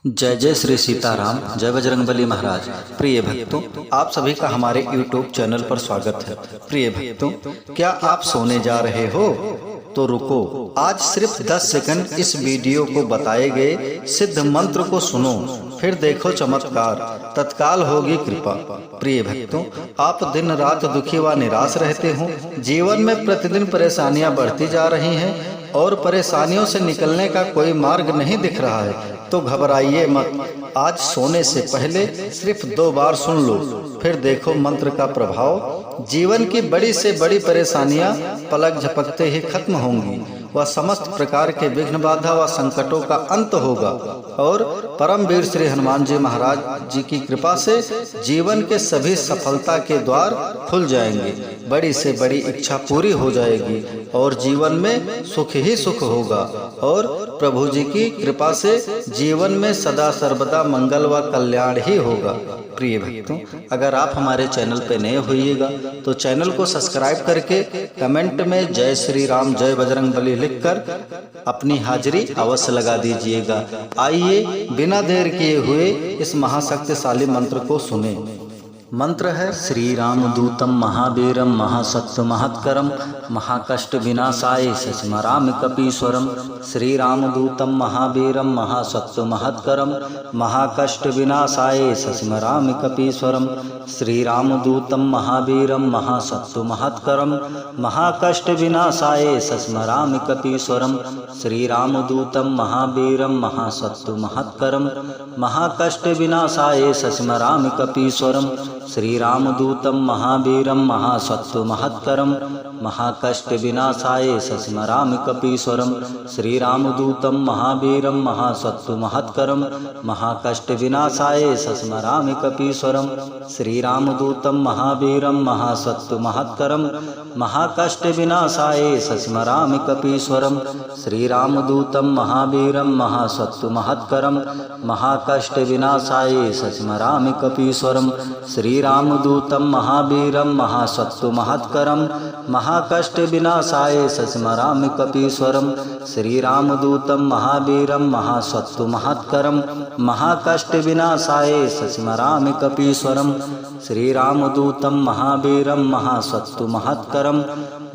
जय जय श्री सीताराम, जय बजरंगबली महाराज। प्रिय भक्तों, आप सभी का हमारे YouTube चैनल पर स्वागत है। प्रिय भक्तों, क्या आप सोने जा रहे हो? तो रुको, आज सिर्फ 10 सेकंड इस वीडियो को बताए गए सिद्ध मंत्र को सुनो, फिर देखो चमत्कार, तत्काल होगी कृपा। प्रिय भक्तों, आप दिन रात दुखी व निराश रहते हो, जीवन में प्रतिदिन परेशानियां बढ़ती जा रही हैं और परेशानियों से निकलने का कोई मार्ग नहीं दिख रहा है, तो घबराइए मत। आज सोने से पहले सिर्फ 2 बार सुन लो, फिर देखो मंत्र का प्रभाव। जीवन की बड़ी से बड़ी परेशानियां पलक झपकते ही खत्म होंगी व समस्त प्रकार के विघ्न बाधा व संकटों का अंत होगा और परमवीर श्री हनुमान जी महाराज जी की कृपा से जीवन के सभी सफलता के द्वार खुल जाएंगे, बड़ी से बड़ी इच्छा पूरी हो जाएगी और जीवन में सुख ही सुख होगा और प्रभु जी की कृपा से जीवन में सदा सर्वदा मंगल व कल्याण ही होगा। प्रिय भक्तों, अगर आप हमारे चैनल पर नए होइएगा तो चैनल को सब्सक्राइब करके कमेंट में जय श्री राम जय बजरंगबली लिखकर अपनी हाजिरी अवश्य लगा दीजिएगा। आइए बिना देर किए हुए इस महाशक्तिशाली मंत्र को सुने। मंत्र है श्री राम दूतम महावीरम महासत्व महत्करम महाकष्ट विनाशाय स्मरामि कपीश्वरम। श्री राम दूतम महावीरम महासत्व महत्करम महाकष्ट विनाशाय स्मरामि कपीश्वरम। श्री राम दूतम महावीरम महासत्व महत्करम महाकष्ट विनाशाय स्मरामि कपीश्वरम। श्री राम दूतम महावीरम महासत्व महत्करम महाकष्ट विनाशाय स्मरामि कपीश्वरम। श्री राम दूतम महावीरम महासत्व महत्करम महाकष्ट विनाशाय स्मरामि कपीश्वरम। श्री राम दूतम महावीरम महासत्व महत्करम महाकष्ट विनाशाय स्मरामि कपीश्वरम। श्री राम दूतम महावीरम महासत्व महत्करम महाकष्ट विनाशाय स्मरामि कपीश्वरम। श्री राम दूतम महावीरम महासत्व महत्करम महाकष्ट विनाशाय स्मरामि कपीश्वरम। श्री राम दूतम महावीरम महासत्व महत्करम महाकष्ट विनाशाय स्मरामि कपीश्वरम। श्री राम दूतम महावीरम महासत्व महत्करम महाकष्ट विनाशाय स्मरामि कपीश्वरम। श्री राम दूतम महावीरम महासत्व महत्करम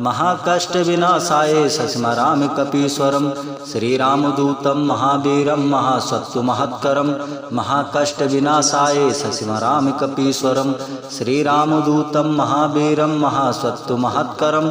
महाकष्ट विनाशाय स्मरामि कपीश्वरम। श्री राम दूतम महावीरम महासत्व महत्करम महाकष्ट विनाशाय स्मरामि कपीश्वरम। श्री राम दूतम महावीरम महासत्व महत्करम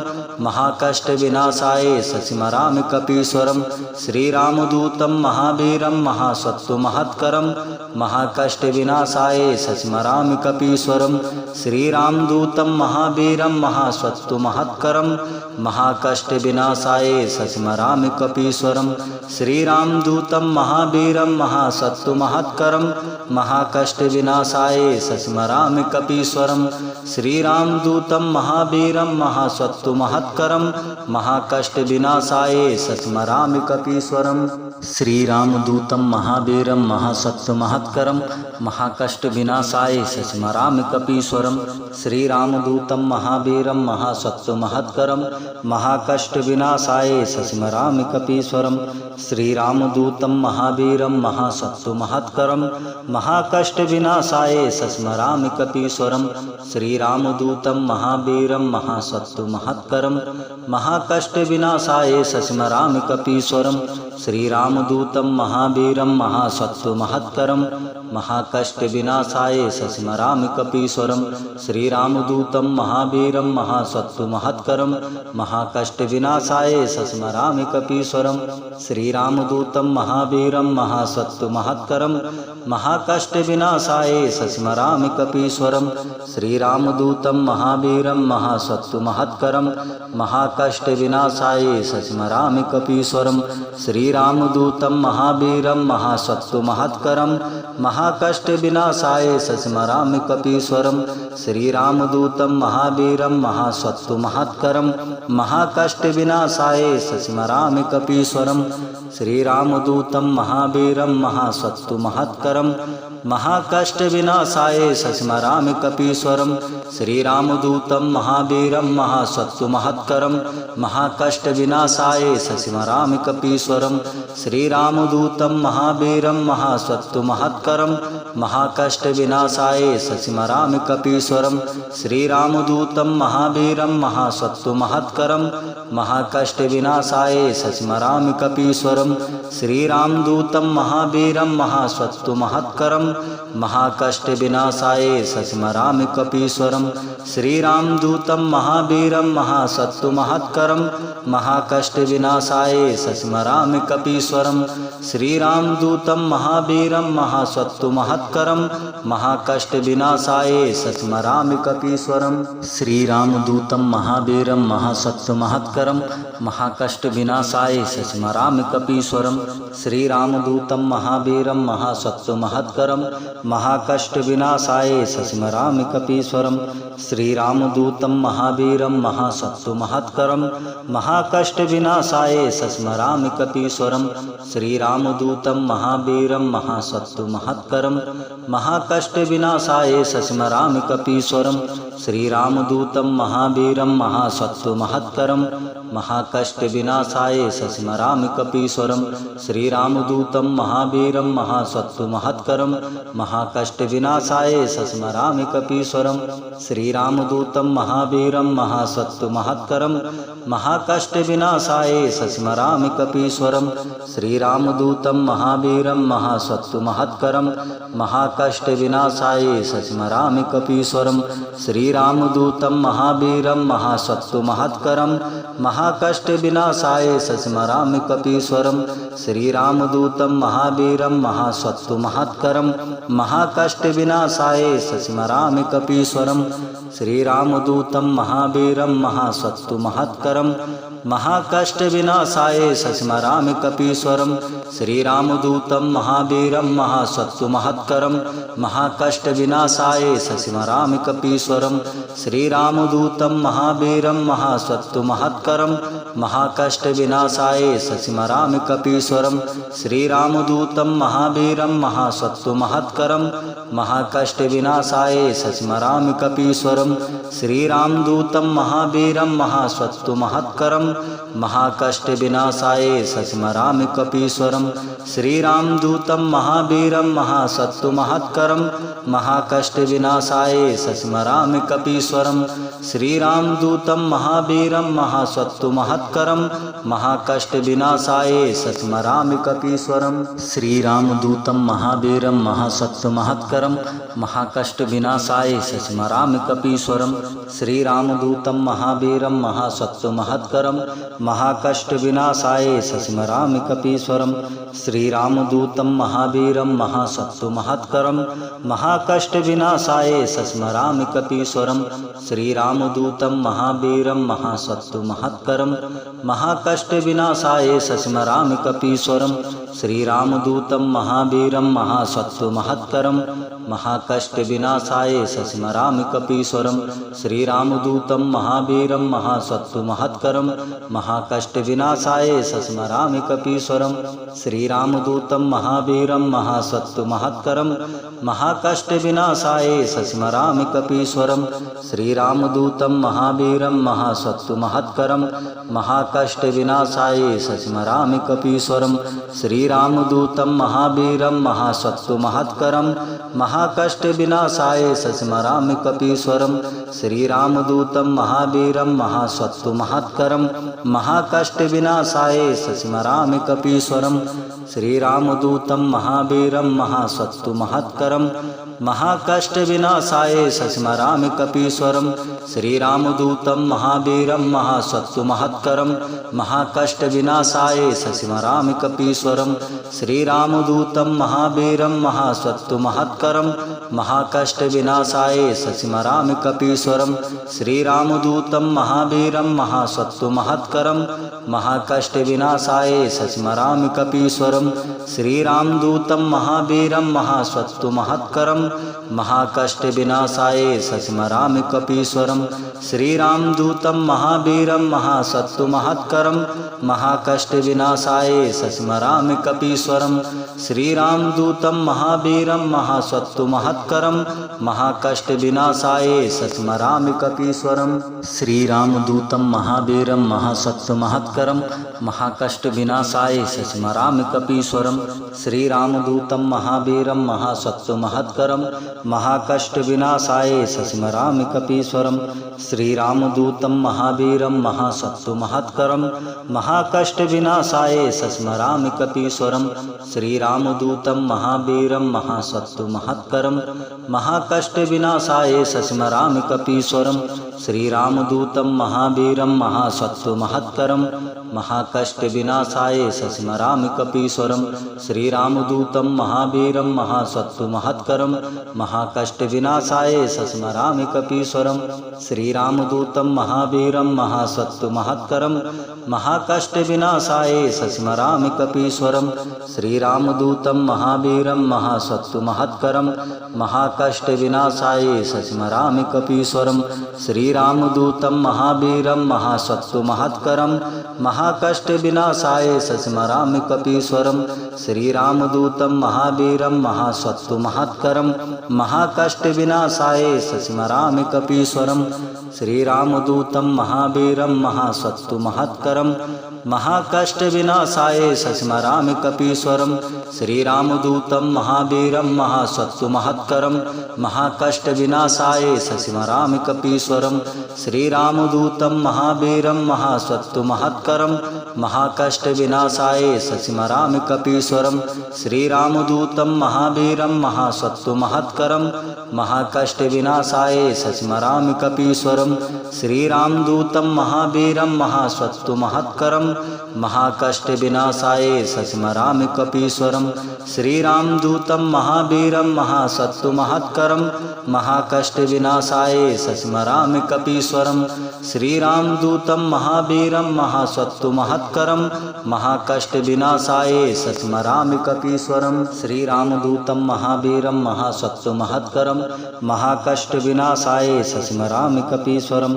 महाकष्ट विनाशाय स्मरामि कपीश्वरम। श्री राम दूतम महावीरम महासत्व महत्करम महाकष्ट विनाशाय स्मरामि कपीश्वरम। श्री राम दूतम महावीरम महासत्व महत्करम महाकष्ट विनाशाय स्मरामि कपीश्वरम। श्री राम दूतम महावीरम महासत्व महत्करम महाकष्ट विनाशाय स्मरामि कपीश्वरम। श्री राम दूतम महावीरम महासत्व महत्करम महाकष्ट विनाशाय स्मरामि कपीश्वरम। श्री राम दूतम महावीरम महासत्व महत्करम महाकष्ट विनाशाय स्मरामि कपीश्वरम। श्री राम दूतम महावीरम महासत्व महत्करम महाकष्ट विनाशाय स्मरामि कपीश्वरम। श्री राम दूतम महावीरम महासत्व महत्करम महाकष्ट विनाशाय स्मरामि कपीश्वरम। श्री राम दूतम महावीरम महासत्व महत्करम महाकष्ट विनाशाय स्मरामि कपीश्वरम। श्री राम दूतम महावीरम महासत्व महत्करम महाकष्ट विनाशाय स्मरामि कपीश्वरम। श्री राम दूतम महावीरम महासत्व महत्करम महाकष्ट विनाशाय स्मरामि कपीश्वरम। श्री राम दूतम महावीरम महासत्व महत्करम महाकष्ट विनाशाय स्मरामि कपीश्वरम। श्री राम दूतम महावीरम महासत्व महत्करम महाकष्ट विनाशाय स्मरामि कपीश्वरम। श्री राम दूतम महावीरम महासत्व महत्करम महाकष्ट विनाशाय स्मरामि कपीश्वरम। श्री राम दूतम महावीरम महासत्व महत्करम महाकष्ट विनाशाय स्मरामि कपीश्वरम। श्री राम दूतम महावीरम महासत्व महत्करम महाकष्ट विनाशाय स्मरामि कपीश्वरम श्रीरामदूतं महावीरं महासत्तु महत्करम महाकष्ट विनाशाय स्मरामि कपीश्वरम श्रीरामदूतं महावीरं महासत्तु महत्करम महाकष्ट विनाशाय स्मरामि कपीश्वरम श्रीरामदूतं महावीरं महासत्तु महत्करम महाकष्ट विनाशाय स्मरामि कपीश्वरम श्रीरामदूतं महावीरं महासत्तु महत्करम महाकष्ट विनाशाय स्मरामि कपीश्वरम श्रीरामदूतं महावीरं महासत्तु महत्करम महाकष्ट विनाशाय स्मरामि कपीश्वरम श्रीरामदूतं महावीरं महासत्तु महत्करम महाकष्ट विनाशाय स्मरामि कपीश्वरम श्रीरामदूतं महावीरं महासत्तु महत्करम महाकष्ट विनाशाय स्मरामि कपीश्वरम श्रीरामदूतं महावीरं महासत्तु महत्करम महाकष्ट विनाशाय स्मरामि कपीश्वरम श्रीरामदूतं महावीरं महासत्तु महत्करम महाकष्ट विनाशाय स्मरामि कपीश्वरम श्रीरामदूतं महावीरं महासत्तु महत्करम महाकष्ट विनाशाय स्मरामि कपीश्वरम श्रीरामदूतं महावीरं महासत्तु महत्करम महाकष्ट विनाशाय स्मरामि कपीश्वरम श्रीरामदूतं महावीरं महासत्तु महत्करम महाकष्ट विनाशाय स्मरामि कपीश्वरम श्रीरामदूतं महावीरं महासत्तु महत्करम महाकष्ट विनाशाय स्मरामि कपीश्वरम श्रीरामदूतं महावीरं महासत्तु महत्करम महाकष्ट विनाशाय स्मरामि कपीश्वरम श्रीरामदूतं महावीरं महासत्तु महत्करम महाकष्ट विनाशाय स्मरामि कपीश्वरम श्रीरामदूतं महावीरं महासत्तु महत्करम महाकष्ट विनाशाय स्मरामि कपीश्वरम श्रीरामदूतं महावीरं महासत्तु महत्करम महाकष्ट विनाशाय स्मरामि कपीश्वरम श्रीरामदूतं महावीरं महासत्तु महत्करम महाकष्ट विनाशाय स्मरामि कपीश्वरम श्रीरामदूतं महावीरं महासत्तु महत्करम महाकष्ट विनाशाय स्मरामि कपीश्वरम श्रीरामदूतं महावीरं महासत्तु महत्करम महाकष्ट विनाशाय स्मरामि कपीश्वरम श्रीरामदूतं महावीरं महासत्तु महत्करम महाकष्ट विनाशाय स्मरामि कपीश्वरम श्रीरामदूतं महावीरं महासत्तु महत्करम महाकष्ट विनाशाय स्मरामि कपीश्वरम श्रीरामदूतं महावीरं महासत्तु महत्करम महाकष्ट विनाशाय स्मरामि कपीश्वरम श्रीरामदूतं महावीरं महासत्तु महत्करम महाकष्ट विनाशाय स्मरामि कपीश्वरम श्रीरामदूतं महावीरं महासत्तु महत्करम महाकष्ट विनाशाय स्मरामि कपीश्वरम श्रीरामदूतं महावीरं महासत्तु महत्करम महाकष्ट विनाशाय स्मरामि कपीश्वरम श्रीरामदूतं महावीरं महासत्तु महत्करम महाकष्ट विनाशाय स्मरामि कपीश्वरम श्रीरामदूतं महावीरं महासत्तु महत्करम महाकष्ट विनाशाय स्मरामि कपीश्वरम श्रीरामदूतं महावीरं महासत्तु महत्करम महाकष्ट विनाशाय स्मरामि कपीश्वरम श्रीरामदूतं महावीरं महासत्तु महत्करम महाकष्ट विनाशाय स्मरामि कपीश्वरम श्रीरामदूतं महावीरं महासत्तु महत्करम महाकष्ट विनाशाय स्मरामि कपीश्वरम श्रीरामदूतं महावीरं महासत्तु महत्करम महाकष्ट विनाशाय स्मरामि कपीश्वरम श्रीरामदूतं महावीरं महासत्तु महत्करम महाकष्ट विनाशाय स्मरामि कपीश्वरम श्रीरामदूतं महावीरं महासत्तु महत्करम महाकष्ट विनाशाय स्मरामि कपीश्वरम श्रीरामदूतं महावीरं महासत्तु महत्करम महाकष्ट विनाशाय स्मरामि कपीश्वरम श्रीरामदूतं महावीरं महासत्तु महत्करम महाकष्ट विनाशाय स्मरामि कपीश्वरम श्रीरामदूतं महावीरं महासत्तु महत्करम महाकष्ट विनाशाय स्मरामि कपीश्वरम कपीश्वरम श्रीरामदूतं महावीरं महासत्तु महत्करं महाकष्ट विनाशाय स्मरामि कपीश्वरम श्रीरामदूतं महावीरं महासत्तु महत्करं महाकष्ट विनाशाय स्मरामि कपीश्वरम श्रीरामदूतं महावीरं महासत्तु महत्करं महाकष्ट विनाशाय स्मरामि कपीश्वरम श्रीरामदूतं महावीरं महासत्तु महत्करं महाकष्ट विनाशाय स्मरामि कपीश्वरम श्रीरामदूतं महावीरं महासत्तु महत्करं महाकष्ट विनाशाय स्मरामि कपीश्वरम श्रीरामदूतं महावीरं महासत्तु महत्करं महाकष्ट विनाशाय स्मरामि कपीश्वरम श्रीरामदूतं महावीरं महासत्तु महत्करं महाकष्ट विनाशाय स्मरामि कपीश्वरम श्रीरामदूतं महावीरं महासत्तु महत्करं महाकष्ट विनाशाय स्मरामि कपीश्वरम श्रीरामदूतं महावीरं महासत्तु महत्करं महाकष्ट विनाशाय स्मरामि कपीश्वरम श्रीरामदूतं महावीरं महासत्तु महत्करं महाकष्ट विनाशाय स्मरामि कपीश्वरम श्रीरामदूतं महावीरं महासत्तु महत्करं महाकष्ट विनाशाय स्मरामि कपीश्वरम श्रीरामदूतं महावीरं महासत्तु महत्करं महाकष्ट विनाशाय स्मरामि कपीश्वरम श्रीरामदूतं महावीरं महासत्तु महत्करं महाकष्ट विनाशाय स्मरामि कपीश्वरम श्रीरामदूतं महावीरं महासत्तु महत्करं महाकष्ट विनाशाय स्मरामि कपीश्वरम श्रीरामदूतं महावीरं महासत्तु महत्करं महाकष्ट विनाशाय स्मरामि कपीश्वरम श्रीरामदूतं महावीरं महासत्तु महत्करं महाकष्ट विनाशाय स्मरामि कपीश्वरम श्रीरामदूतं महावीरं महासत्तु महत्करं महाकष्ट विनाशाय स्मरामि कपीश्वरम श्रीरामदूतं महावीरं महासत्तु महत्करं महाकष्ट विनाशाय स्मरामि कपीश्वरम श्रीरामदूतं महावीरं महासत्तु महत्करं महाकष्ट विनाशाय स्मरामि कपीश्वरम श्रीरामदूतं महावीरं महासत्तु महत्करं महाकष्ट विनाशाय स्मरामि कपीश्वरम श्रीरामदूतं महावीरं महासत्तु महत्करं महाकष्ट विनाशाय स्मरामि कपीश्वरम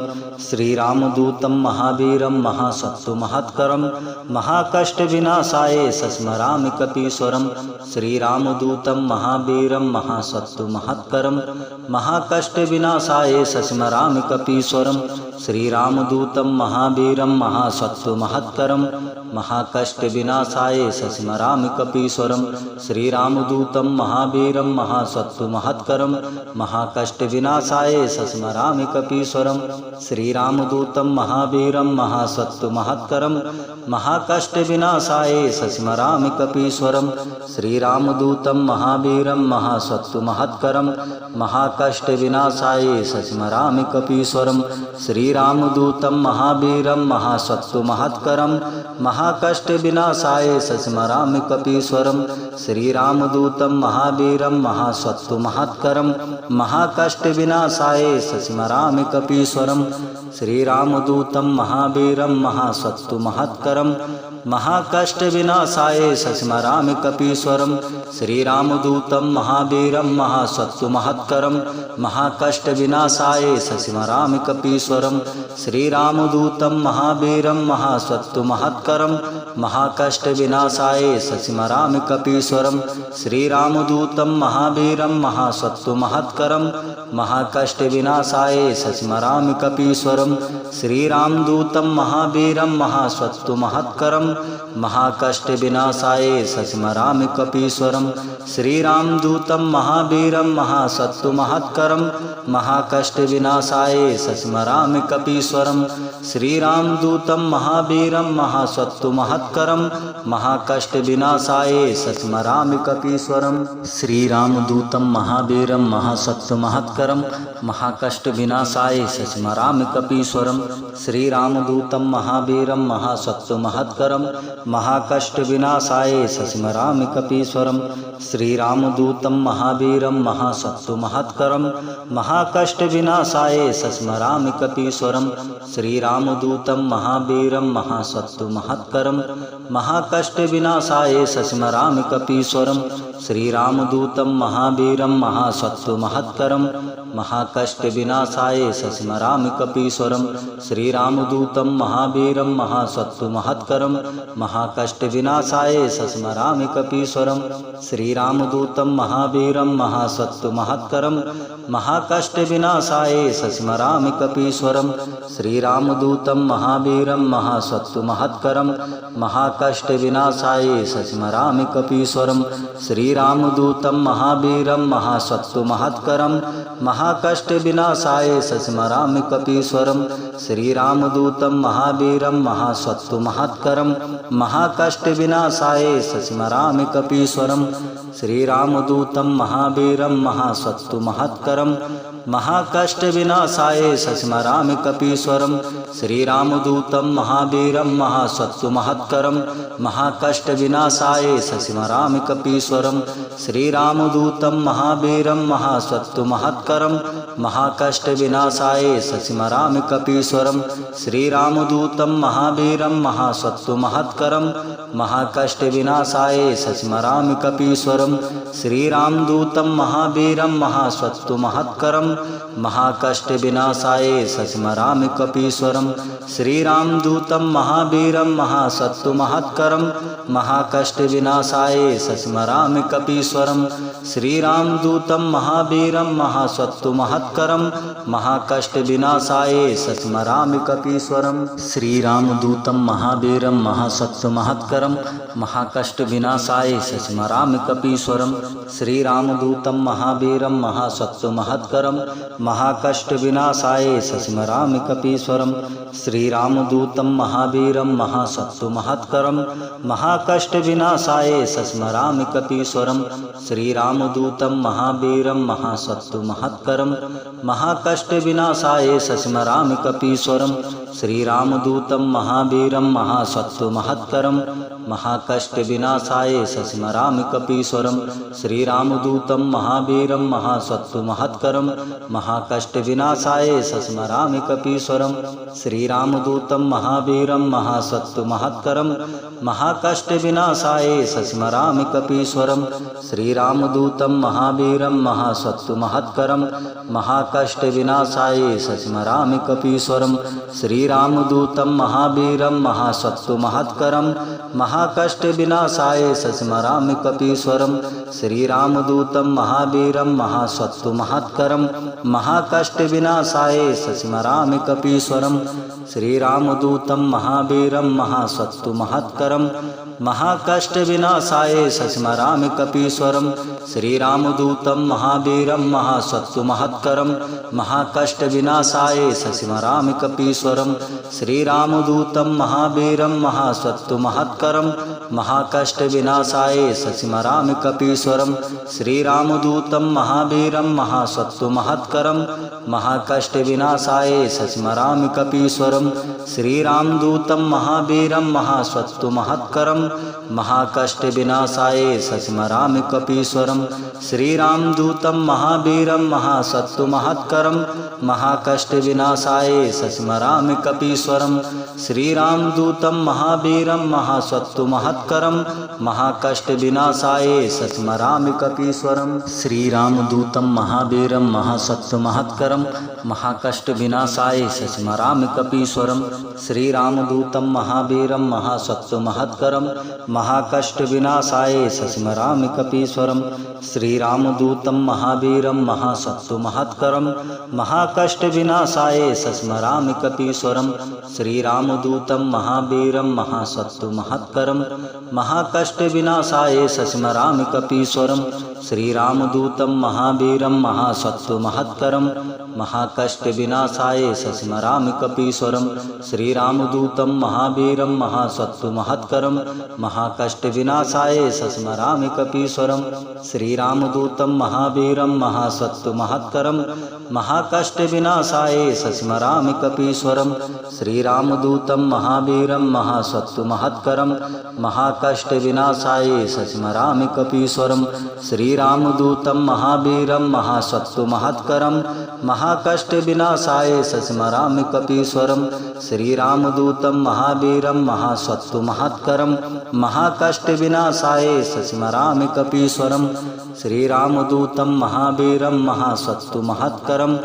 श्रीरामदूतं महावीरं महासत्तु महत्करं महाकष्ट विनाशाय स्मरामि कपीश्वरम श्रीरामदूतं महावीरं महासत्तु महत्करं महाकष्ट विनाशाय स्मरामि कपीश्वरम श्रीरामदूतं महावीरं महासत्तु महत्करं महाकष्ट विनाशाय स्मरामि कपीश्वरम श्रीरामदूतं महावीरं महासत्तु महत्करं महाकष्ट विनाशाय स्मरामि कपीश्वरम श्रीरामदूतं महावीरं महासत्तु महत्करं महाकष्ट विनाशाय स्मरामि कपीश्वरम श्रीरामदूतं महावीरं महासत्तु महत्करं महाकष्ट विनाशाय स्मरामि कपीश्वरम श्रीरामदूतं महावीरं महासत्तु महत्करं महाकष्ट विनाशाय स्मरामि कपीश्वरम श्रीरामदूतं महावीरं महासत्तु महत्करं महाकष्ट विनाशाय स्मरामि कपीश्वरम श्रीरामदूतं महावीरं महासत्तु महत्करं महाकष्ट विनाशाय स्मरामि कपीश्वरम श्रीरामदूतं महावीरं महासत्तु महत्करं महाकष्ट विनाशाय स्मरामि कपीश्वरम श्रीरामदूतं महावीरं महासत्तु महत्करं महाकष्ट विनाशाय स्मरामि कपीश्वरम श्रीरामदूतं महावीरं महासत्तु महत्करं महाकष्ट विनाशाय स्मरामि कपीश्वरम श्रीरामदूतं महावीरं महासत्तु महत्करं महाकष्ट विनाशाय स्मरामि कपीश्वरम श्रीरामदूतं महावीरं महासत्तु महत्करं महाकष्ट विनाशाय स्मरामि कपीश्वरम श्रीरामदूतं महावीरं महासत्तु महत्करं महाकष्ट विनाशाय स्मरामि कपीश्वरम श्रीरामदूतं महावीरं महासत्तु महत्करं महाकष्ट विनाशाय स्मरामि कपीश्वरम श्रीरामदूतं महावीरं महासत्तु महत्करं महाकष्टविनाशाय सस्मरामि कपीश्वरं श्रीरामदूतं महावीरं महासत्तुमहत्करं महाकष्टविनाशाय सस्मरामि कपीश्वरं श्रीरामदूतं महावीरं महासत्तुमहत्करं महाकष्टविनाशाय सस्मरामि कपीश्वरं श्रीरामदूतं महावीरं महासत्तुमहत्करं महाकष्टविनाशाय सस्मरामि कपीश्वरं श्रीरामदूतं महावीरं महासत्तुमहत्करं महाकष्टविनाशाय सस्मरामि कपीश्वरं श्रीरामदूतं महावीरं महासत्तुमहत्करं महाकष्टविनाशाय सस्मरामि कपीश्वरं श्रीरामदूतं महावीरं महासत्तुमहत्करं महाकष्टविनाशाय सस्मरामि कपीश्वरं श्रीरामदूतं महावीरं महासत्तुमहत्करं महाकष्टविनाशाय सस्मरामि कपीश्वरं श्रीरामदूतं महावीरं महासत्तुमहत्करं महाकष्टविनाशाय सस्मरामि कपीश्वरं श्रीरामदूतं महावीरं महासत्तुमहत्करं महाकष्टविनाशाय सस्मरामि कपीश्वरं श्रीरामदूतं महावीरं महासत्तुमहत्करं महाकष्टविनाशाय सस्मरामि कपीश्वरं श्रीरामदूतं महावीरं महासत्तुमहत्करं महाकष्टविनाशाय सस्मरामि कपीश्वरं श्रीरामदूतं महावीरं महासत्तुमहत्करं महाकष्टविनाशाय सस्मरामि कपीश्वरं श्रीरामदूतं महावीरं महासत्तुमहत्करं महाकष्टविनाशाय सस्मरामि कपीश्वरं श्रीरामदूतं महावीरं महासत्तुमहत्करं महाकष्टविनाशाय सस्मरामि कपीश्वरं श्रीरामदूतं महावीरं महासत्तुमहत्करं महाकष्टविनाशाय सस्मरामि कपीश्वरं श्रीरामदूतं महावीरं महासत्तुमहत्करं महाकष्टविनाशाय सस्मरामि कपीश्वरं श्रीरामदूतं महावीरं महासत्तुमहत्करं महाकष्टविनाशाय सस्मरामि कपीश्वरं श्रीरामदूतं महावीरं महासत्तुमहत्करं महाकष्टविनाशाय सस्मरामि कपीश्वरं श्रीरामदूतं महावीरं महासत्तुमहत्करं महाकष्टविनाशाय सस्मरामि कपीश्वरं श्रीरामदूतं महावीरं महासत्तुमहत्करं महाकष्टविनाशाय सस्मरामि कपीश्वरं श्रीरामदूतं महावीरं महासत्तुमहत्करं महाकष्टविनाशाय सस्मरामि कपीश्वरं श्रीरामदूतं महावीरं महासत्तुमहत्करं महाकष्टविनाशाय सस्मरामि कपीश्वरं श्रीरामदूतं महावीरं महासत्तुमहत्करं महाकष्टविनाशाय सस्मरामि कपीश्वरं श्रीरामदूतं महावीरं महासत्तुमहत्करं महाकष्टविनाशाय सस्मरामि कपीश्वरं श्रीरामदूतं महावीरं महासत्तुमहत्करं महाकष्टविनाशाय सस्मरामि कपीश्वरं श्रीरामदूतं महावीरं महासत्तुमहत्करं महाकष्टविनाशाय सस्मरामि कपीश्वरं श्रीरामदूतं महावीरं महासत्तुमहत्करं महाकष्टविनाशाय सस्मरामि कपीश्वरं श्रीरामदूतं महावीरं महासत्तुमहत्करं महाकष्टविनाशाय सस्मरामि कपीश्वरं श्रीरामदूतं महावीरं महासत्तुमहत्करं महाकष्टविनाशाय सस्मरामि कपीश्वरं श्रीरामदूतं महावीरं महासत्तुमहत्करं महाकष्टविनाशाय सस्मरामि कपीश्वरं श्रीरामदूतं महावीरं महासत्तुमहत्करं महाकष्टविनाशाय सस्मरामि कपीश्वरं श्रीरामदूतं महावीरं महासत्तुमहत्करं महाकष्टविनाशाय सस्मरामि कपीश्वरं श्रीरामदूतं महावीरं महासत्तुमहत्करं महाकष्टविनाशाय सस्मरामि कपीश्वरं श्रीरामदूतं महावीरं महासत्तुमहत्करं महाकष्टविनाशाय सस्मरामि कपीश्वरं श्रीरामदूतं महावीरं महासत्तुमहत्करं महाकष्टविनाशाय सस्मरामि कपीश्वरं श्रीरामदूतं महावीरं महासत्तुमहत्करं महाकष्टविनाशाय सस्मरामि कपीश्वरं श्रीरामदूतं महावीरं महासत्तुमहत्करं महाकष्टविनाशाय सस्मरामि कपीश्वरं श्रीरामदूतं महावीरं महासत्तुमहत्करं महाकष्ट विनाशाय सस्मरामि कपीश्वरम। श्रीरामदूतं महावीरं महासत्तु महत्करं महाकष्ट विनाशाय सस्मरामि कपीश्वरम। श्रीरामदूतं महावीरं महासत्तु महत्करं महाकष्ट विनाशाय सस्मरामि कपीश्वरम। श्रीरामदूतं महावीरं महासत्तु महत्करं महाकष्ट विनाशाय सस्मरामि कपीश्वरम। श्रीरामदूतं महावीरं महासत्तु महत्करं महाकष्ट विनाशाय सस्मरामि कपीश्वरम। श्रीरामदूतं महावीरं महासत्तु महत्करं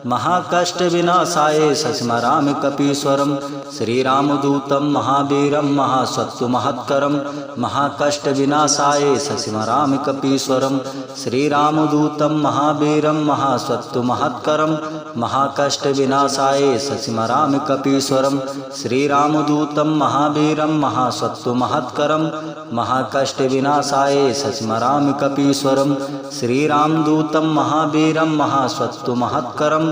महाकष्ट विनाशाय सस्मरामि कपीश्वरम। श्रीरामदूतं महावीरं महासत्तु महत्करं महाकष्ट विनाशाय सस्मरामि कपीश्वरम। श्रीरामदूतं महावीरं महासत्तु महत्करं महाकष्ट विनाशाय सस्मरामि कपीश्वरम। श्रीरामदूतं महावीरं महासत्तु महत्करं महाकष्ट विनाशाय सस्मरामि कपीश्वरम। श्रीरामदूतं महावीरं महासत्तु महत्करं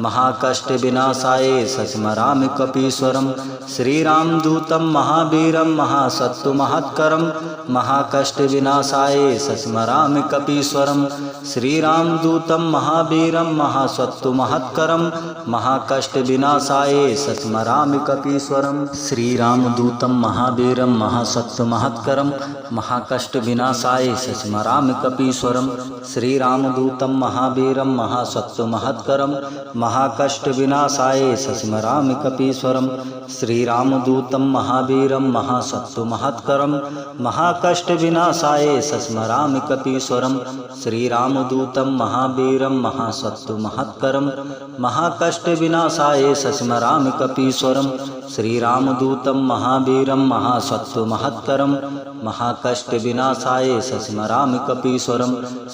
महाकष्ट विनाशाय सस्मरामि कपीश्वरम। श्रीरामदूतं महावीरं महासत्तु महत्करं महाकष्ट विनाशाय सस्मरामि कपीश्वरम। श्रीरामदूतं महावीरं महासत्तु महत्करं महाकष्ट विनाशाय सस्मरामि कपीश्वरम। श्रीरामदूतं महावीरं महासत्तु महत्करं महाकष्ट विनाशाय सस्मरामि कपीश्वरम। श्रीरामदूतं महावीरं महासत्तु महत्करं महाकष्ट विनाशाय सस्मरामि कपीश्वरम। श्रीरामदूतं महावीरं महासत्तु महत्करं महाकष्ट विनाशाय सस्मरामि कपीश्वरम। श्रीरामदूतं महावीरं महासत्तु महत्करं महाकष्ट विनाशाय सस्मरामि कपीश्वरम। श्रीरामदूतं महावीरं महासत्तु महत्करं महाकष्ट विनाशाय सस्मरामि कपीश्वरम।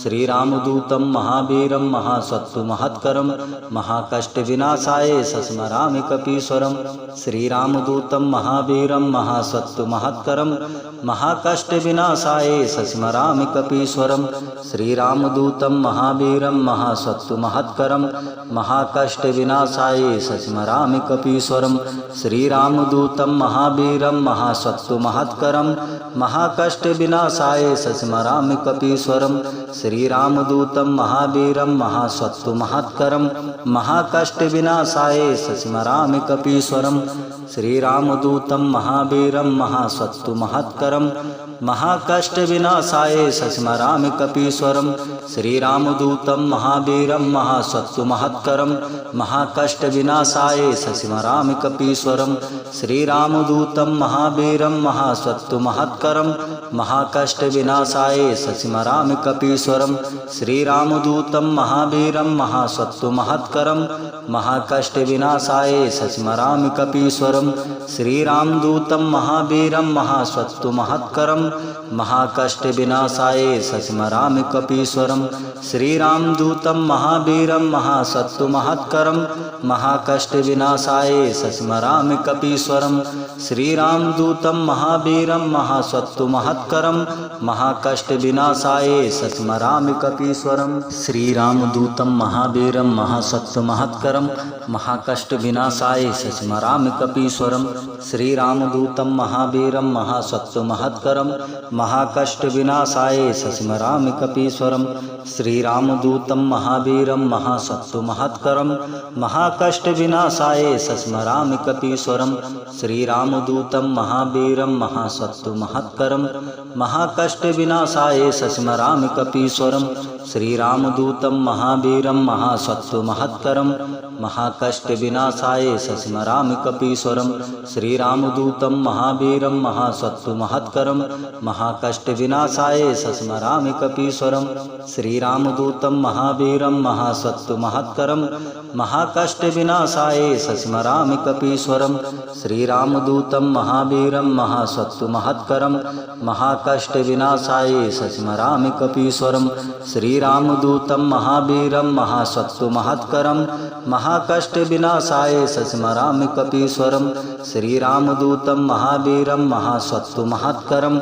श्रीरामदूतं महावीरं महासत्तु महत्करं महाकष्ट विनाशाय सस्मरामि कपीश्वरम। श्रीरामदूतं महावीरं महासत्तु महत्करं महाकष्ट विनाशाय सस्मरामि कपीश्वरम। श्रीरामदूतं महावीरं महासत्तु महत्करं महाकष्ट विनाशाय सस्मरामि कपीश्वरम। श्रीरामदूतं महावीरं महासत्तु महत्करं महाकष्ट विनाशाय सस्मरामि कपीश्वरम। श्रीरामदूतं महावीरं महासत्तु महत्करं महाकष्ट विनाशाय सस्मरामि कपीश्वरम। श्रीरामदूतं महावीरं महासत्तु महत्करं महाकष्ट विनाशाय सस्मरामि कपीश्वरम। श्रीरामदूतं महावीरं महासत्तु महत्करं महाकष्ट विनाशाय सस्मरामि कपीश्वरम। श्रीरामदूतं महावीरं महासत्तु महत्करं महाकष्ट विनाशाय सस्मरामि कपीश्वरम। श्रीरामदूतं महावीरं महासत्तु महत्करं महाकष्ट विनाशाय सस्मरामि कपीश्वरम। श्रीरामदूतं महावीरं महासत्तु महत्करं महाकष्ट विनाशाय सस्मरामि कपीश्वरम। श्रीरामदूतं महावीरं महासत्तु महत्करं महाकष्ट विनाशाय सस्मरामि कपीश्वरम। श्रीरामदूतं महावीरं महासत्तु महत्करं महाकष्ट विनाशाय सस्मरामि कपीश्वरम। श्रीरामदूतं महावीरं महासत्तु महत्करं महाकष्ट विनाशाय सस्मरामि कपीश्वरम। श्रीरामदूतं महावीरं महासत्तु महत्करं महाकष्ट विनाशाय सस्मरामि कपीश्वरम। श्रीरामदूतं महावीरं महासत्तु महत्करं महाकष्ट विनाशाय सस्मरामि कपीश्वरम। श्रीरामदूतं महावीरं महासत्तु महत्करं महाकष्ट विनाशाय सस्मरामि कपीश्वरम। श्रीरामदूतं महावीरं महासत्तु महत्करं महाकष्ट विनाशाय सस्मरामि कपीश्वरम। श्रीरामदूतं महावीरं महासत्तु महत्करं महाकष्ट विनाशाय सस्मरामि कपीश्वरम। श्रीरामदूतं महावीरं महासत्तु महत्करं महाकष्ट विनाशाय सस्मरामि कपीश्वरम। श्रीरामदूतं महावीरं महासत्तु महत्करं महाकष्ट विनाशाय सस्मरामि कपीश्वरम। श्रीरामदूतं महावीरं महासत्तु महत्करं महाकष्ट विनाशाय सस्मरामि कपीश्वरम। श्रीरामदूतं महावीरं महासत्तु महत्करं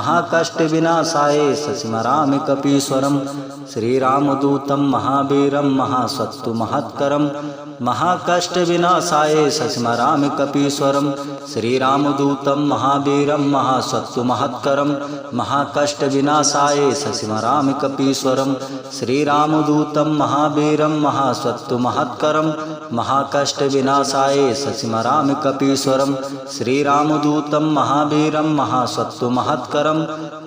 महाकष्टविनाशाय शशिमरामि कपीश्वरं श्रीरामदूतं महावीरं महासत्तु महत्करं महाकष्टविनाशाय शशिमरामि कपीश्वरं श्रीरामदूतं महावीरं महासत्तु महत्करं महाकष्टविनाशाय शशिमरामि कपीश्वरं श्रीरामदूतं महावीरं महासत्तु महत्करं महाकष्टविनाशाय शशिमरामि कपीश्वरं श्रीरामदूतं महावीरं महासत्तु महत्करं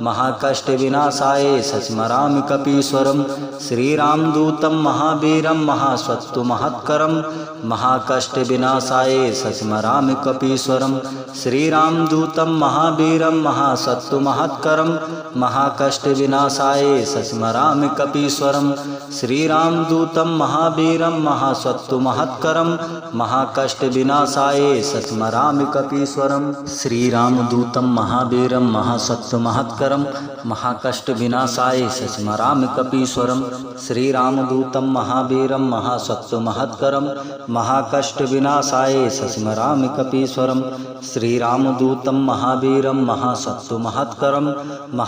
महाकष्टविनाशाय शशिमरामि कपीश्वरं श्रीरामदूतं महावीरं महासत्तु महत्करं महाकष्टविनाशाय शशिमरामि कपीश्वरं श्रीरामदूतं महावीरं महासत्तु महत्करं महाकष्टविनाशाय शशिमरामि कपीश्वरं श्रीरामदूतं महावीरं महासत्तु महत्करं महाकष्टविनाशाय शशिमरामि कपीश्वरं श्रीरामदूतं महावीरं महासत्तु महत्करं महाकष्टविनाशाय शशिमरामि कपीश्वरं श्रीरामदूतं महावीरं महासत्तु महत्करं महाकष्टविनाशाय शशिमरामि कपीश्वरं श्रीरामदूतं महावीरं महासत्तु महत्करं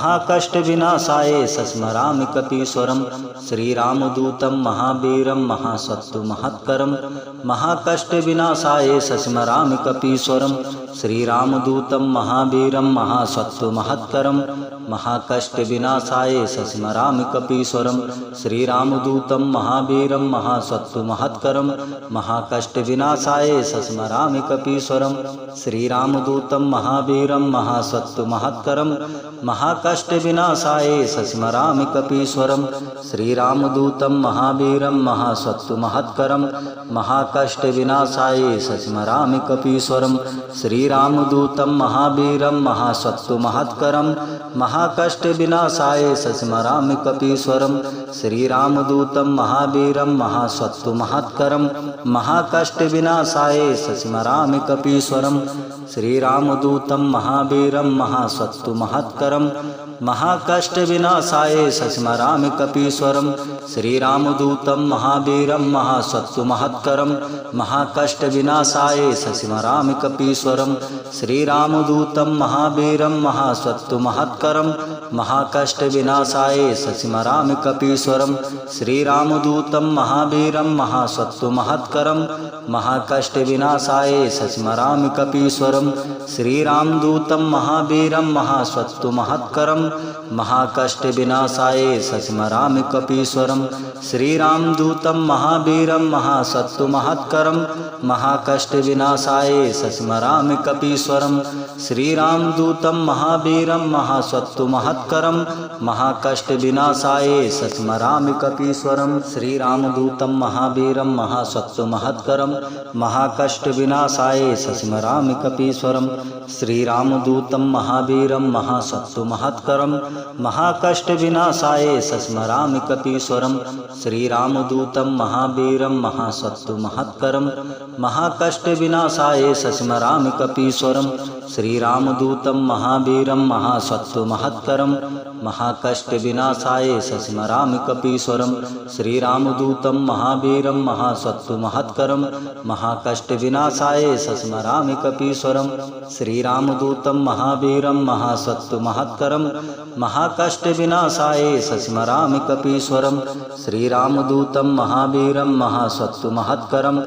महाकष्टविनाशाय शशिमरामि कपीश्वरं श्रीरामदूतं महावीरं महासत्तु महत्करं महाकष्टविनाशाय शशिमरामि कपीश्वरं श्रीरामदूतं महावीरं महासत्तु महत्करं महाकष्टविनाशाय शशिमरामि कपीश्वरं श्रीरामदूतं महावीरं महासत्तु महत्करं महाकष्टविनाशाय शशिमरामि कपीश्वरं श्रीरामदूतं महावीरं महासत्तु महत्करं महाकष्टविनाशाय शशिमरामि कपीश्वरं श्रीरामदूतं महावीरं महासत्तु महत्करं महाकष्टविनाशाय शशिमरामि कपीश्वरं श्रीरामदूतं महावीरं महासत्तु महत्करं महाकष्टविनाशाय शशिमरामि कपीश्वरं श्रीरामदूतं महावीरं महासत्तु महत्करं महाकष्टविनाशाय शशिमरामि कपीश्वरं श्रीरामदूतं महावीरं महासत्तु महत्करं महाकष्टविनाशाय शशिमरामि कपीश्वरं श्रीरामदूतं महावीरं महासत्तु महत्करं महाकष्टविनाशाय शशिमरामि कपीश्वरं श्रीरामदूतं महावीरं महासत्तु महत्करं महाकष्टविनाशाय शशिमरामि कपीश्वरं श्रीरामदूतं महावीरं महासत्तु महत्करं महाकष्टविनाशाय शशिमरामि कपीश्वरं श्रीरामदूतं महावीरं महासत्तु महत्करं महाकष्टविनाशाय शशिमरामि कपीश्वरं श्रीरामदूतं महावीरं महासत्तु महत्करं महाकष्टविनाशाय शशिमरामि कपीश्वरं श्रीरामदूतं महावीरं महासत्तु महत्करं महाकष्टविनाशाय शशिमरामि कपीश्वरं श्रीरामदूतं महावीरं महासत्तु महत्करं महाकष्टविनाशाय शशिमरामि कपीश्वरं श्रीरामदूतं महावीरं महासत्तु महत्करं महाकष्टविनाशाय शशिमरामि कपीश्वरं श्रीरामदूतं महावीरं महासत्तु महत्करं महाकष्टविनाशाय शशिमरामि कपीश्वरं श्रीरामदूतं महावीरं महासत्तु महत्करं महाकष्टविनाशाय शशिमरामि कपीश्वरं श्रीरामदूतं महावीरं महासत्तु महत्करं महाकष्टविनाशाय शशिमरामि कपीश्वरं श्रीरामदूतं महावीरं महासत्तु महत्करं महाकष्टविनाशाय शशिमरामि कपीश्वरं श्रीरामदूतं महावीरं महासत्तु महत्करं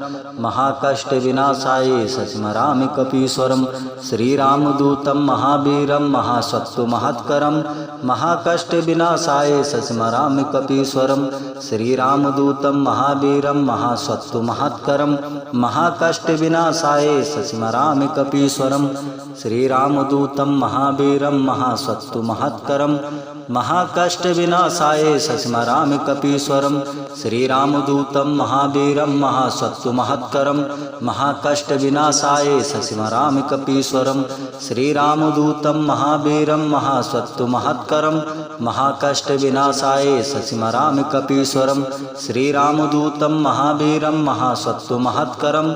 महाकष्टविनाशाय शशिमरामि कपीश्वरं श्रीरामदूतं महावीरं महासत्तु महत्करं महाकष्टविनाशाय शशिमरामि कपीश्वरं श्रीरामदूतं महावीरं महासत्तु महत्करं महाकष्टविनाशाय शशिमरामि कपीश्वरं श्रीरामदूतं महावीरं महासत्तु महत्करं महाकष्टविनाशाय शशिमरामि कपीश्वरं श्रीरामदूतं महावीरं महासत्तु महत्करं महाकष्टविनाशाय शशिमरामि कपीश्वरं श्रीरामदूतं महावीरं महासत्तु महत्करं महाकष्टविनाशाय शशिमरामि कपीश्वरं श्रीरामदूतं महावीरं महासत्तु महत्करं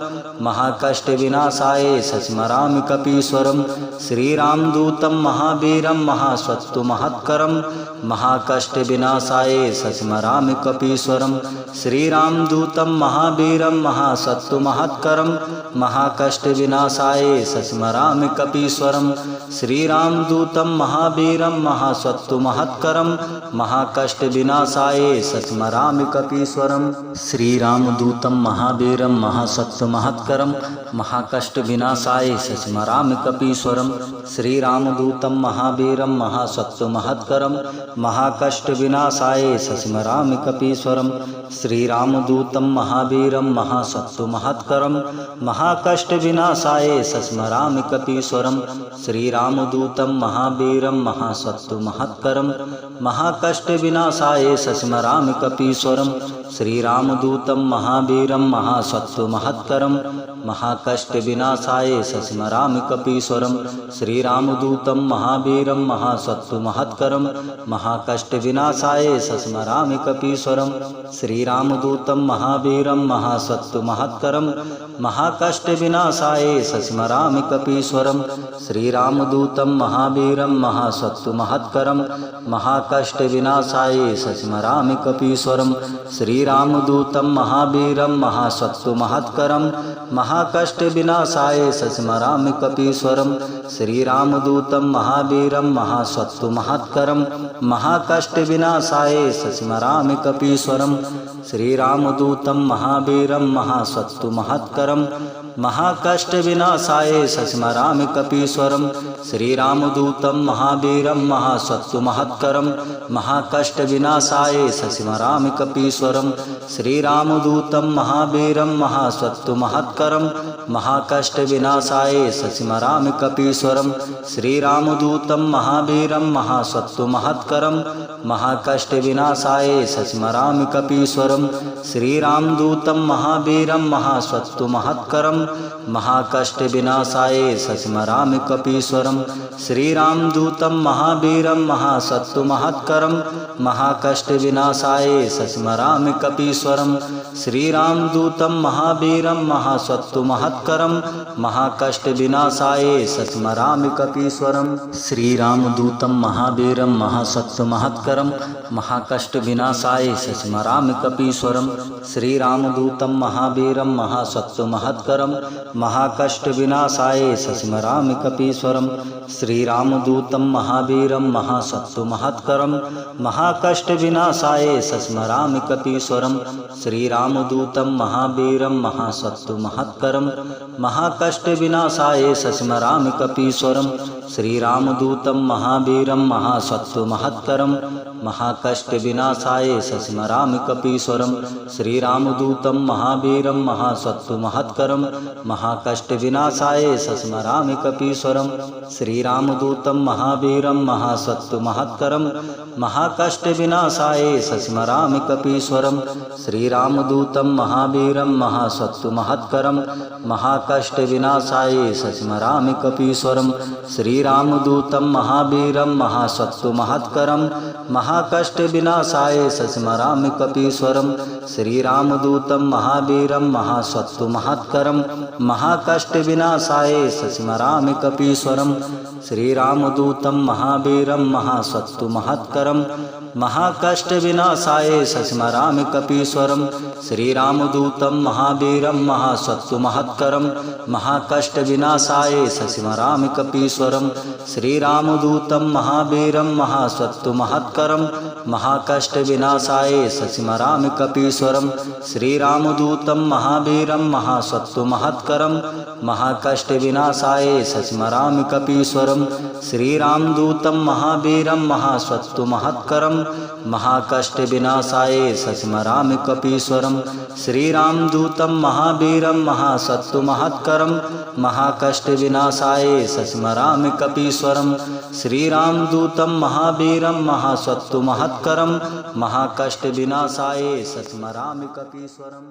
महाकष्टविनाशाय शशिमरामि कपीश्वरं श्रीरामदूतं महावीरं महासत्तु महत्करं महाकष्टविनाशाय शशिमरामि कपीश्वरं श्रीरामदूतं महावीरं महासत्तु महत्करं महाकष्टविनाशाय शशिमरामि कपीश्वरम। श्रीरामदूतं महावीरं महासत्तु महत्करं महाकष्ट विनाशाय स्मरामि कपीश्वरम। श्रीरामदूतं महावीरं महासत्तु महत्करं महाकष्ट विनाशाय स्मरामि कपीश्वरम। श्रीरामदूतं महावीरं महासत्तु महत्करं महाकष्ट विनाशाय स्मरामि कपीश्वरम। श्रीरामदूतं महावीरं महासत्तु महत्करं महाकष्ट विनाशाय स्मरामि कपीश्वरम। श्रीरामदूतं महावीरं महासत्तु महत्करं महाकष्ट विनाशाय स्मरामि कपीश्वरम। श्रीरामदूतं महावीरं महासत्तु महत्करं महाकष्ट विनाशाय स्मरामि कपीश्वरम। श्रीरामदूतं महावीरं महासत्तु महत्करं महाकष्ट विनाशाय स्मरामि कपीश्वरम। श्रीरामदूतं महावीरं महासत्तु महत्करं महाकष्ट विनाशाय स्मरामि कपीश्वरम। श्रीरामदूतं महावीरं महासत्तु महत्करं महाकष्ट विनाशाय स्मरामि कपीश्वरम। श्रीरामदूतं महावीरं महासत्तु महत्करं महाकष्ट विनाशाय स्मरामि कपीश्वरम। श्रीरामदूतं महावीरं महासत्तु महत्करं महाकष्ट विनाशाय स्मरामि कपीश्वरम। श्रीरामदूतं महावीरं महासत्तु महत्करं महाकष्ट विनाशाय स्मरामि कपीश्वरम। श्रीरामदूतं महावीरं महासत्तु महत्करं महाकष्ट विनाशाय स्मरामि कपीश्वरम। श्रीरामदूतं महावीरं महासत्तु महत्करं महाकष्ट विनाशाय स्मरामि कपीश्वरम। श्रीरामदूतं महावीरं महासत्तु महत्करं महाकष्ट विनाशाय स्मरामि कपीश्वरम। श्रीरामदूतं महावीरं महासत्तु महत्करं महाकष्ट विनाशाय स्मरामि कपीश्वरम। श्रीरामदूतं महावीरं महासत्तु महत्करं महाकष्ट विनाशाय स्मरामि कपीश्वरम। श्रीरामदूतं महावीरं महासत्तु महत्करं महाकष्ट विनाशाय स्मरामि कपीश्वरम। श्रीरामदूतं महावीरं महासत्तु महत्करं महाकष्ट विनाशाय स्मरामि कपीश्वरम। श्रीरामदूतं महावीरं महासत्तु महत्करं महाकष्ट विनाशाय स्मरामि कपीश्वरम। श्रीरामदूतं महावीरं महासत्तु महत्करं महाकष्ट विनाशाय स्मरामि कपीश्वरम। श्रीरामदूतं महावीरं महासत्तु महत्करं महाकष्ट विनाशाय स्मरामि कपीश्वरम। श्रीरामदूतं महावीरं महासत्तु महत्करं महाकष्ट विनाशाय स्मरामि कपीश्वरम। श्रीरामदूतं महावीरं महासत्तु महत्करं महाकष्ट विनाशाय स्मरामि कपीश्वरम। श्रीरामदूतं महावीरं महासत्तु महत्करं महाकष्ट विनाशाय स्मरामि कपीश्वरम। श्रीरामदूतं महावीरं महासत्तु महत्करं महाकष्ट विनाशाय स्मरामि कपीश्वरम। श्रीरामदूतं महावीरं महासत्तु महत्करं महाकष्ट विनाशाय स्मरामि कपीश्वरम। श्रीरामदूतं महावीरं महासत्तु महत्करं महाकष्ट विनाशाय स्मरामि कपीश्वरम। श्रीरामदूतं महावीरं महासत्तु महत्करं महाकष्ट विनाशाय स्मरामि कपीश्वरम। श्रीरामदूतं महावीरं महासत्तु महत्करं महाकष्ट विनाशाय स्मरामि कपीश्वरम। श्रीरामदूतं महावीरं महासत्तु महत्करं महाकष्ट विनाशाय स्मरामि कपीश्वरम। श्रीरामदूतं महावीरं महासत्तु महत्करं महाकष्ट विनाशाय स्मरामि कपीश्वरम। श्रीरामदूतं महावीरं महासत्तु महत्करं महाकष्ट विनाशाय स्मरामि कपीश्वरम। श्रीरामदूतं महावीरं महासत्तु महत्करं महाकष्ट विनाशाय स्मरामि कपीश्वरम। श्रीरामदूतं महावीरं महासत्तु महत्करं महाकष्ट विनाशाय स्मरामि कपीश्वरम।